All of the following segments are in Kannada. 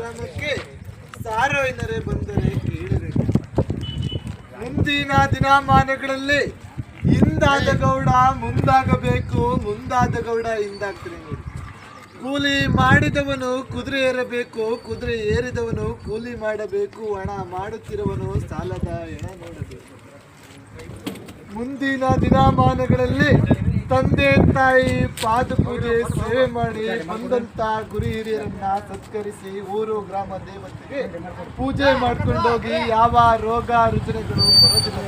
ಗ್ರಾಮಕ್ಕೆ ಸಾರೋಯಿನರೆ ಬಂದರೆ ಕೇಳಿದರೆ ಮುಂದಿನ ದಿನಮಾನಗಳಲ್ಲಿ ಹಿಂದಾದ ಗೌಡ ಮುಂದಾಗಬೇಕು, ಮುಂದಾದ ಗೌಡ ಹಿಂದಾಗ್ತಾರೆ ನೋಡಿ. ಕೂಲಿ ಮಾಡಿದವನು ಕುದುರೆ ಏರಬೇಕು, ಕುದುರೆ ಏರಿದವನು ಕೂಲಿ ಮಾಡಬೇಕು, ಹಣ ಮಾಡುತ್ತಿರುವನು ಸಾಲದ ಹೆಣ ನೋಡಬೇಕು. ಮುಂದಿನ ದಿನಮಾನಗಳಲ್ಲಿ ತಂದೆ ತಾಯಿ ಪಾದಪೂಜೆ ಸೇವೆ ಮಾಡಿ ಬಂದಂತ ಗುರು ಹಿರಿಯರನ್ನ ಸತ್ಕರಿಸಿ ಊರು ಗ್ರಾಮ ದೇವತೆಗೆ ಪೂಜೆ ಮಾಡ್ಕೊಂಡೋಗಿ ಯಾವ ರೋಗ ರುಜಿನಗಳು ಬರೋದಿಲ್ಲ.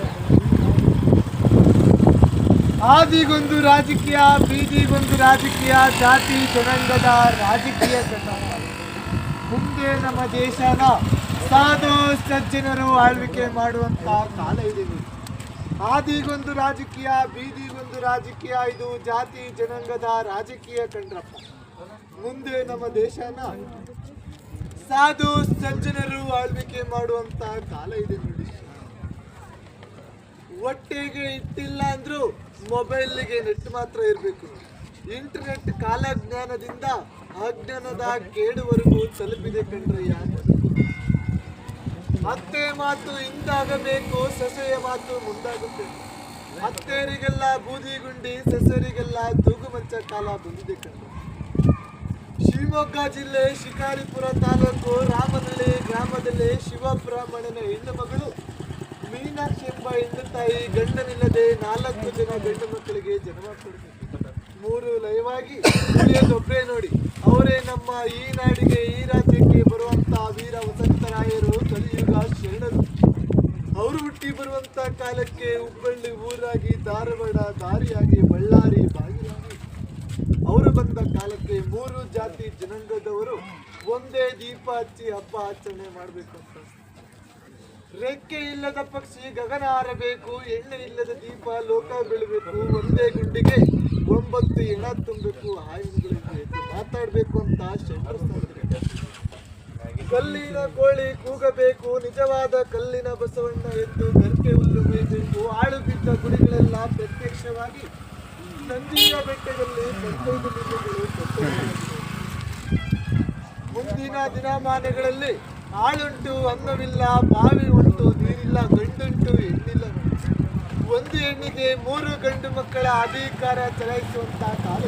ಆದಿಗೊಂದು ರಾಜಕೀಯ, ಬೀದಿಗೊಂದು ರಾಜಕೀಯ, ಜಾತಿ ಜನಾಂಗದ ರಾಜಕೀಯ ಮುಂದೆ ನಮ್ಮ ದೇಶನ ಸಾಧು ಸಜ್ಜನರು ಆಳ್ವಿಕೆ ಮಾಡುವಂತ ಕಾಲ ಇದೆ. ಆದಿಗೊಂದು ರಾಜಕೀಯ, ಬೀದಿಗೊಂದು ರಾಜಕೀಯ, ಇದು ಜಾತಿ ಜನಾಂಗದ ರಾಜಕೀಯ ಕಂಡ್ರಪ್ಪ. ಮುಂದೆ ನಮ್ಮ ದೇಶನ ಸಾಧು ಸಜ್ಜನರು ಆಳ್ವಿಕೆ ಮಾಡುವಂತ ಕಾಲ ಇದೆ ನೋಡಿ. ಒಟ್ಟಿಗೆ ಇಟ್ಟಿಲ್ಲ ಅಂದ್ರೂ ಮೊಬೈಲ್ಗೆ ನೆಟ್ ಮಾತ್ರ ಇರಬೇಕು. ಇಂಟರ್ನೆಟ್ ಕಾಲಜ್ಞಾನದಿಂದ ಅಜ್ಞಾನದ ಕೇಡುವರೆಗೂ ತಲುಪಿದೆ ಕಂಡ್ರೆ ಯಾರು. ಅತ್ತೆ ಮಾತು ಹಿಂದಾಗಬೇಕು, ಸೊಸೆಯ ಮಾತು ಮುಂದಾಗಬೇಕು. ಅತ್ತೆಯರಿಗೆಲ್ಲ ಬೂದಿ ಗುಂಡಿ, ಸೊಸೆಯರಿಗೆಲ್ಲ ತೂಗುಮಂಚ ಕಾಲ ಬಂದಿದೆ ಕಂಡು. ಶಿವಮೊಗ್ಗ ಜಿಲ್ಲೆ ಶಿಕಾರಿಪುರ ತಾಲೂಕು ರಾಮನಹಳ್ಳಿ ಗ್ರಾಮದಲ್ಲಿ ಶಿವಬ್ರಾಹ್ಮಣನ ಹೆಣ್ಣು ಮಗಳು ಮೀನಾಕ್ಷಿ ಎಂಬ ಹೆಣ್ಣು ತಾಯಿ ಗಂಡನಿಲ್ಲದೆ 4 ಜನ ಗಂಡು ಮಕ್ಕಳಿಗೆ ಜನ್ಮ ಕೊಡ್ತಾರೆ. 3 ಲಯವಾಗಿ ಉಳಿಯೋದೊಬ್ಬರೇ ನೋಡಿ. ಅವರೇ ನಮ್ಮ ಈ ನಾಡಿಗೆ, ಈ ರಾಜ್ಯಕ್ಕೆ ಬರುವಂತ ವೀರ ವಸಂತರಾಯರು, ಕಲಿಯುಗ ಶರಣರು. ಅವರು ಹುಟ್ಟಿ ಬರುವಂತ ಕಾಲಕ್ಕೆ ಹುಬ್ಬಳ್ಳಿ ಊರಾಗಿ, ಧಾರವಾಡ ದಾರಿಯಾಗಿ, ಬಳ್ಳಾರಿ ಬಾಗಿಲಾಗಿ ಅವರು ಬಂದ ಕಾಲಕ್ಕೆ 3 ಜಾತಿ ಜನಾಂಗದವರು ಒಂದೇ ದೀಪ ಹಚ್ಚಿ ಹಬ್ಬ ಆಚರಣೆ ಮಾಡಬೇಕು ಅಂತ. ರೆಕ್ಕೆ ಇಲ್ಲದ ಪಕ್ಷಿ ಗಗನ ಹಾರಬೇಕು, ಎಣ್ಣೆ ಇಲ್ಲದ ದೀಪ ಲೋಕ ಬೀಳಬೇಕು, ಒಂದೇ ಗುಂಡಿಗೆ 9 ಹೆಣ ತುಂಬಬೇಕು, ಆಯುಧಗಳಿಗೆ ಮಾತಾಡಬೇಕು ಅಂತ ಶಂಕರ. ಕಲ್ಲಿನ ಕೋಳಿ ಕೂಗಬೇಕು, ನಿಜವಾದ ಕಲ್ಲಿನ ಬಸವಣ್ಣ ಎಂದು ಗರ್ಕೆ ಹುಲ್ಲು ಮೇಯಬೇಕು. ಆಳು ಬಿದ್ದ ಗುಡಿಗಳೆಲ್ಲ ಪ್ರತ್ಯಕ್ಷವಾಗಿ ನಂದಿಯ ಬೆಟ್ಟದಲ್ಲಿ 15 ಲಿಂಗಗಳು. ಮುಂದಿನ ದಿನಮಾನಗಳಲ್ಲಿ ಆಳುಂಟು ಅನ್ನವಿಲ್ಲ, ಬಾವಿ ಉಂಟು ನೀರಿಲ್ಲ, ಗಂಡುಂಟು ಹೆಣ್ಣಿಲ್ಲ. ಒಂದು ಹೆಣ್ಣಿಗೆ 3 ಗಂಡು ಮಕ್ಕಳ ಅಧಿಕಾರ ಚಲಾಯಿಸುವಂತ ಕಾಲ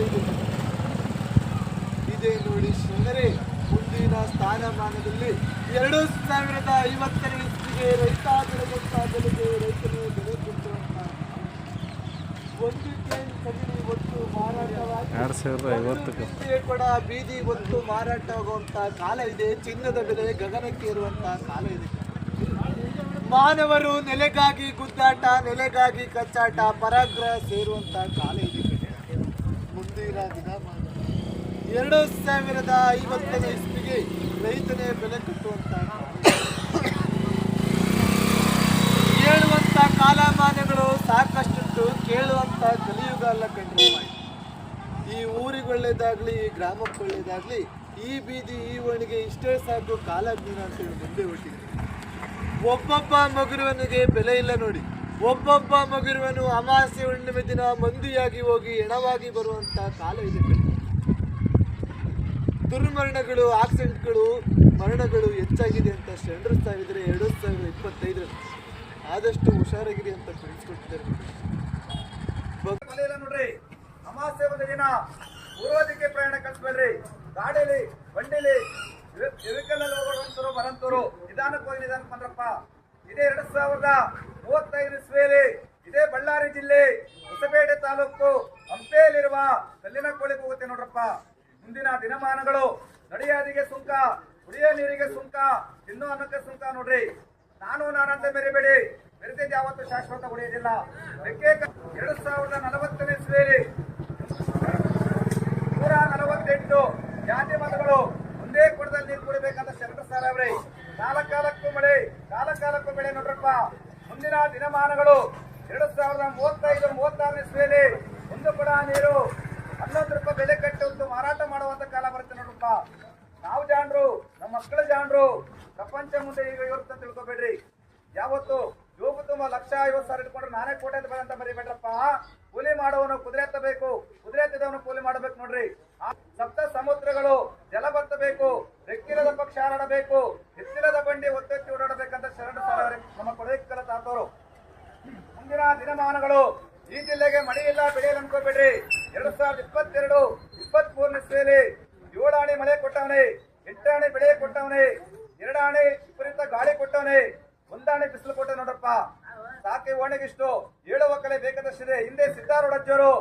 ಇದೆ ನೋಡಿ ಶರಣರೇ. ಮುಂದಿನ ಸ್ಥಾನಮಾನದಲ್ಲಿ 2050ನೇ ಇಸ್ವಿಗೆ ರೈತ ಬೆಳೆದಂತ ಬೆಲೆಗೆ ರೈತನು ಬೆಲೆ ಕೊಟ್ಟುವಂತ 1 ಟನ್ ಕಡಿಮೆ ಒಟ್ಟು ಮಾರಾಟವಾಗಿ 2050 ಕೂಡ ಬೀದಿ ಒತ್ತು ಮಾರಾಟವಾಗುವಂತ ಕಾಲ ಇದೆ. ಚಿನ್ನದ ಬೆಲೆ ಗಗನಕ್ಕೆ ಇರುವಂತ ಕಾಲ ಇದೆ. ಮಾನವರು ನೆಲೆಗಾಗಿ ಗುದ್ದಾಟ, ನೆಲೆಗಾಗಿ ಕಚ್ಚಾಟ, ಪರಾಗ್ರಹ ಸೇರುವಂತ ಕಾಲ ಇದೆ. ಮುಂದಿನ ದಿನಮಾನ 2050ನೇ ಇಸ್ವಿಗೆ ರೈತನೇ ಬೆಲೆ ಕಟ್ಟುವಂತ ಹೇಳುವಂತ ಕಾಲಮಾನಗಳು ಸಾಕಷ್ಟು ಕೇಳುವಂತ ಕಲಿಯುಗ ಅಲ್ಲ ಕಂಡ್ರೆ. ಈ ಊರಿಗೆ ಒಳ್ಳೇದಾಗ್ಲಿ, ಈ ಗ್ರಾಮಕ್ಕೆ ಒಳ್ಳೇದಾಗ್ಲಿ, ಈ ಬೀದಿ ಈ ಓಣಿಗೆ ಇಷ್ಟೇ ಸಾಕು ಕಾಲಜ್ಞಾನ ಅಂತೇಳಿ ಮುಂದೆ ಹೊಟ್ಟಿದೆ. ಒಬ್ಬೊಬ್ಬ ಮಗುರುವನಿಗೆ ಬೆಲೆ ಇಲ್ಲ ನೋಡಿ. ಒಬ್ಬೊಬ್ಬ ಮಗುರುವನು ಅಮಾವಾಸ್ಯೆ ಹುಣ್ಣಿಮೆ ದಿನ ಮಂದಿಯಾಗಿ ಹೋಗಿ ಹೆಣವಾಗಿ ಬರುವಂತ ಕಾಲ ಇದೆ. ದುರ್ಮರಣಗಳು, ಆಕ್ಸಿಡೆಂಟ್ಗಳು, ಮರಣಗಳು ಹೆಚ್ಚಾಗಿದೆ ಅಂತ ಶರಣರಿಸ್ತಾ ಇದ್ರೆ 2025 ಆದಷ್ಟು ಹುಷಾರಾಗಿರಿ ಅಂತ ತಿಳಿಸ್ಕೊಟ್ಟಿದ್ದಾರೆ ನೋಡ್ರಿ. ಅಮಾವಾಸ್ಯೆ ಒಂದು ದಿನ ಪೂರ್ವದಿಕ್ಕೆ ಪ್ರಯಾಣ ಕಳಿಸ್ಬೇಡ್ರಿ. ಗಾಡಿಲಿ, ಬಂಡಿಲಿ, ವೆಹಿಕಲ್ ಹೋಗೋಂತರು ಬರಂತರು ನಿಧಾನಕ್ಕೆ ಹೋಗಿ ನಿಧಾನಕ್ಕೆ ಬಂದ್ರಪ್ಪ. ಇದೇ 2035 ಇಸ್ವಿಯಲ್ಲಿ ಇದೇ ಬಳ್ಳಾರಿ ಜಿಲ್ಲೆ ಹೊಸಪೇಟೆ ತಾಲೂಕು ಹಂಪೆಯಲ್ಲಿರುವ ಕಲ್ಲಿನ ಕೋಳಿಗೆ ಹೋಗುತ್ತೆ ನೋಡ್ರಪ್ಪ. ಮುಂದಿನ ದಿನಮಾನಗಳು ನಡೆಯಾದಿಗೆ ಸುಂಕ, ಕುಡಿಯೋ ನೀರಿಗೆ ಸುಂಕ, ತಿನ್ನೋ ಅನ್ನಕ್ಕೆ ಸುಂಕ ನೋಡ್ರಿ. ನಾನಂತ ಮೆರಿಬೇಡಿ, ಮೆರೆದಿದ್ದು ಯಾವತ್ತು ಶಾಶ್ವತ ಉಳಿಯೋದಿಲ್ಲ. 2040ನೇ ಇಸ್ವಿಯಲ್ಲಿ 148 ಜಾತಿ ಮತಗಳು ಒಂದೇ ಕೊಡದಲ್ಲಿ ನೀರು ಕುಡಿಬೇಕಂತ ಶರಣರ ಸಾರ್ ಅವ್ರಿ. ಕಾಲಕ್ಕೂ ಮಳೆ, ಕಾಲಕ್ಕೂ ಬೆಳೆ ನೋಡ್ರಪ್ಪ. ಮುಂದಿನ ದಿನಮಾನಗಳು 2035-36ನೇ ಇಸ್ವಿಯಲ್ಲಿ 1 ಕೊಡ ನೀರು 11 ರೂಪಾಯಿ ಬೆಲೆ ಕಟ್ಟಿ ಮಾರಾಟ ಮಾಡುವಂತ ಕಾಲ ಬರುತ್ತೆ ನೋಡ್ರಪ್ಪ. ನಾವು ಜಾಣರು, ನಮ್ಮ ಮಕ್ಕಳು ಜಾಣರು. ಪ್ರಪಂಚ ಮುಂದೆ ಈಗ ಇರುತ್ತೆ ಅಂತ ತಿಳ್ಕೊಬೇಡ್ರಿ. ಯಾವತ್ತು ಜೋಗು ತುಂಬ 1,50,000 ಇಟ್ಕೊಂಡ್ರೆ ನಾನೇ ಕೋಟೆ ಅಂತ ಮರಿಬೇಡ್ರಪ್ಪ. ಕೂಲಿ ಮಾಡುವವನು ಕುದುರೆ ಎತ್ತಬೇಕು, ಕುದುರೆ ಎತ್ತಿದವನು ಕೂಲಿ ಮಾಡಬೇಕು ನೋಡ್ರಿ. ಸಪ್ತ ಸಮುದ್ರಗಳು ಜಲ ಬರ್ತಬೇಕು, ರೆಕ್ಕಿರದ ಪಕ್ಷ ಕಾಲಾಡಬೇಕು, ಎತ್ತಿರದ ಬಂಡಿ ಒತ್ತೆತ್ತಿ ಓಡಾಡಬೇಕಂತ ಶರಣರು ಸಾರವರೆ ನಮ್ಮ ಕೊಡೈಕಲ ತಾತವರು. ಮುಂದಿನ ದಿನಮಾನಗಳು ಈ ಜಿಲ್ಲೆಗೆ ಮಳೆ ಇಲ್ಲ, ಬೆಳೆಯಲ್ಲ ಅನ್ಕೋಬೇಡ್ರಿ. 2022, 23ನೇ ಇಸ್ವಿಯಲ್ಲಿ 7 ಆಣೆ ಮಳೆ ಕೊಟ್ಟವನೇ, 8 ಆಣೆ ಬೆಳೆ ಕೊಟ್ಟವನೇ, 2 ಆಣೆ ವಿಪರೀತ ಗಾಳಿ ಕೊಟ್ಟವನೇ, 1 ಆಣೆ ಬಿಸಿಲು ಕೊಟ್ಟ ನೋಡ್ರಪ್ಪ. ಸಾಕೆ ಓಣೆಗಿಷ್ಟು ಹೇಳುವ ಕಲೆ ಬೇಕಾದಷ್ಟಿದೆ. ಹಿಂದೆ ಸಿದ್ದಾರೂಢಜ್ಜರು,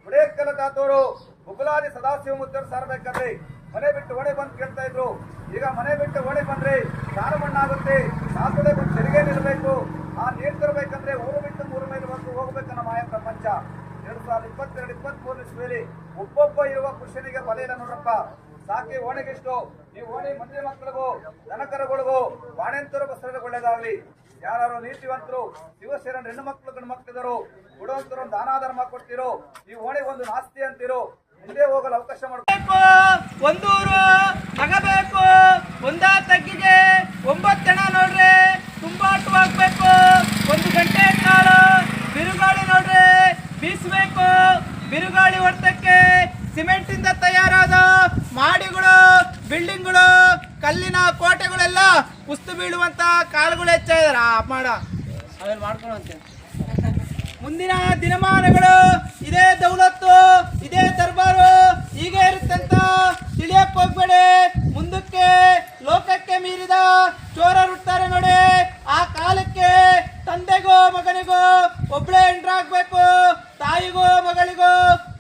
ಗುಡೇಕಲ ತಾತವರು, ಬುಗುಲಾದಿ ಸದಾಶಿವ ಮುತ್ತರು ಸಾರಬೇಕಾದ್ರೆ ಮನೆ ಬಿಟ್ಟು ಓಣೆ ಬಂದು ಕೇಳ್ತಾ ಇದ್ರು. ಈಗ ಮನೆ ಬಿಟ್ಟು ಓಣೆ ಬಂದ್ರೆ ಸಾರು ಮಣ್ಣಾಗುತ್ತೆ, ಸಾಕುಡೆ ಬಂದು ತೆರಿಗೆ ನಿಲ್ಲಬೇಕು. ಆ ನೀರು ತರಬೇಕಂದ್ರೆ ಊರು ಬಿಟ್ಟು 3 ಮೈಲು ಹೋಗ್ಬೇಕನ್ನ ಮಾಯ ಪ್ರಪಂಚ. 2022, 23 ಇಸ್ವಿಯಲ್ಲಿ ಒಬ್ಬೊಬ್ಬ ಇರುವ ಪುರುಷನಿಗೆ ಬಲ ಇಲ್ಲ ನೋಡ್ರಪ್ಪ. ಸಾಕಿ ಓಣೆಗಿಷ್ಟು. ಈ ಓಣಿ ಮಂದಿ ಮಕ್ಕಳಿಗೂ ದನಕರಗಳಿಗೂ ಬಾಣೆಂತರು ಬಸರಿಗೆ ಒಳ್ಳೇದಾಗ್ಲಿ. ಯಾರು ನೀತಿವಂತರು ಶಿವಸೇನ ಹೆಣ್ಣು ಮಕ್ಕಳು ಗಂಡು ಮಕ್ಕಳಿದರು ಕೊಡುವಂತರು ದಾನ ಧರ್ಮ ಕೊಡ್ತಿರೋ, ಈ ಓಣಿ ಒಂದು ನಾಸ್ತಿ ಅಂತಿರೋ, ಮುಂದೆ ಹೋಗಲು ಅವಕಾಶ ಮಾಡಬೇಕು. ಒಂದೂರು ನಗಬೇಕು, ಒಂದ ತಗ್ಗಿಗೆ 9 ಜನ ನೋಡ್ರಿ ತುಂಬಾಟವಾಗ್ಬೇಕು. 1 ಗಂಟೆ ಕಾಲ ಬಿರುಗಾಳಿ ನೋಡ್ರಿ ಬೀಸಬೇಕು. ಬಿರುಗಾಳಿ ಹೊಡೆತಕ್ಕೆ ಸಿಮೆಂಟ್ ಇಂದ ತಯಾರಾದ ಮಾಡಿಗಳು, ಬಿಲ್ಡಿಂಗ್ಗಳು, ಕಲ್ಲಿನ ಕೋಟೆಗಳೆಲ್ಲ ಕುಸ್ತು ಬೀಳುವಂತ ಕಾಲುಗಳು ಹೆಚ್ಚಾಗಿದಾರ ಮಾಡ ಅವೇನು ಮಾಡ್ಕೊಳ್ಳುವಂತೆ. ಮುಂದಿನ ದಿನಮಾನಗಳು ಇದೇ ದೌಲತ್ತು, ಇದೇ ದರ್ಬಾರು ಹೀಗೆ ಇರುತ್ತಂತ ತಿಳಿಯಕ್ ಹೋಗ್ಬೇಡಿ. ಮುಂದಕ್ಕೆ ಲೋಕಕ್ಕೆ ಮೀರಿದ ಚೋರರುತ್ತಾರೆ ನೋಡಿ. ಆ ಕಾಲಕ್ಕೆ ತಂದೆಗೂ ಮಗನಿಗೂ ಒಬ್ಬಳೇ ಹೆಂಡ್ರಾಗ್ಬೇಕು, ತಾಯಿಗೂ ಮಗಳಿಗೂ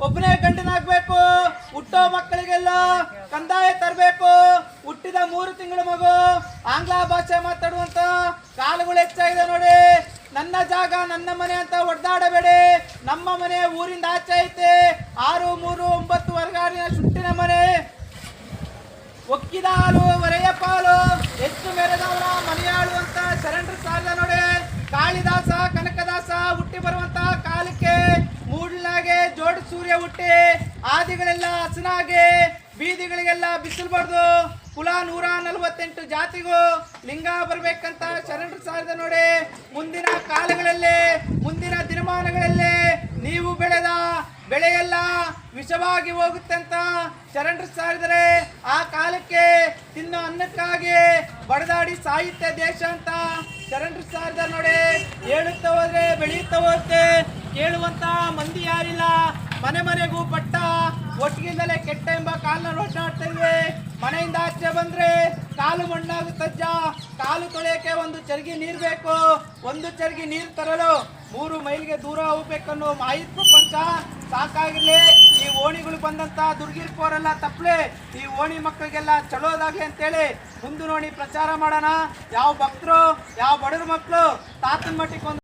ಒಬ್ಬನೇ ಗಂಡನಾಗ್ಬೇಕು. ಹುಟ್ಟೋ ಮಕ್ಕಳಿಗೆಲ್ಲ ಕಂದಾಯ ತರಬೇಕು. ಹುಟ್ಟಿದ 3 ತಿಂಗಳ ಮಗು ಆಂಗ್ಲ ಭಾಷೆ ಮಾತಾಡುವಂತ ಕಾಲಗಳು ಹೆಚ್ಚಾಗಿದೆ ನೋಡಿ. ನನ್ನ ಜಾಗ ನನ್ನ ಮನೆ ಅಂತ ಒಡ್ದಾಡಬೇಡಿ. ನಮ್ಮ ಮನೆ ಊರಿಂದ ಆಚೆ ಐತೆ. 6, 3, 9 ವರ್ಗಾರಿನ ಸುಟ್ಟಿನ ಮನೆ. ಒಕ್ಕಿದ ಹಾಲು ಒರೆಯ ಪಾಲು, ಹೆಚ್ಚು ಮೆರೆದವರ ಮನೆಯಾಳು ಅಂತ ಶರಣರು ಸಾಲ ನೋಡಿ. ಕಾಳಿದಾಸ ಕನಕದಾಸ ಹುಟ್ಟಿ ಬರುವಂತ ಕಾಲಕ್ಕೆ ಮೂಡ್ಲಾಗೆ ಜೋಡಿ ಸೂರ್ಯ ಹುಟ್ಟಿ ಆದಿಗಳೆಲ್ಲ ಹಸನಾಗಿ ಬೀದಿಗಳಿಗೆಲ್ಲ ಬಿಸಿಲ್ಬಾರ್ದು. ಕುಲ 148 ಜಾತಿಗೂ ಲಿಂಗ ಬರ್ಬೇಕಂತ ಶರಣರು ಸಾರಿದ ನೋಡಿ. ಮುಂದಿನ ಕಾಲಗಳಲ್ಲಿ ಮುಂದಿನ ದಿನಮಾನಗಳಲ್ಲಿ ನೀವು ಬೆಳೆದ ಬೆಳೆಯೆಲ್ಲ ವಿಷವಾಗಿ ಹೋಗುತ್ತೆ ಅಂತ ಶರಣರು ಸಾರಿದರೆ ಆ ಕಾಲಕ್ಕೆ ತಿನ್ನೋ ಅನ್ನಕ್ಕಾಗಿ ಬಡದಾಡಿ ಸಾಹಿತ್ಯ ದೇಶ ಅಂತ ಶರಣರು ಸಾರಿದ ನೋಡಿ. ಹೇಳುತ್ತಾ ಹೋದ್ರೆ ಬೆಳೆಯುತ್ತಾ ಹೋಗುತ್ತೆ, ಕೇಳುವಂತ ಮಂದಿ ಯಾರಿಲ್ಲ. ಮನೆ ಮನೆಗೂ ಪಟ್ಟ ಒಟ್ಟಿಗಿಂದಲೇ ಕೆಟ್ಟ ಎಂಬ ಕಾಲನ್ನ ಒಡ್ಡಾಡ್ತಾ ಇವೆ. ಮನೆಯಿಂದ ಆಚೆ ಬಂದ್ರೆ ಕಾಲು ಮಣ್ಣಾಗುತ್ತಜ್ಜ. ಕಾಲು ತೊಳೆಯಕ್ಕೆ 1 ಚರ್ಗಿ ನೀರು ಬೇಕು. 1 ಚರ್ಗಿ ನೀರು ತರಲು 3 ಮೈಲಿಗೆ ದೂರ ಹೋಗ್ಬೇಕನ್ನೋ ಮಾಹಿತಿ ಪ್ರಪಂಚ ಸಾಕಾಗಿರ್ಲಿ. ಈ ಓಣಿಗಳು ಬಂದಂತ ದುರ್ಗಿರ್ಕೋರೆಲ್ಲ ತಪ್ಪಲೆ. ಈ ಓಣಿ ಮಕ್ಕಳಿಗೆಲ್ಲ ಚಲೋದಾಗ್ಲಿ ಅಂತೇಳಿ ಮುಂದು ನೋಡಿ ಪ್ರಚಾರ ಮಾಡೋಣ. ಯಾವ ಭಕ್ತರು ಯಾವ ಬಡವ್ರ ಮಕ್ಕಳು ತಾತನ ಮಟ್ಟಿಗೆ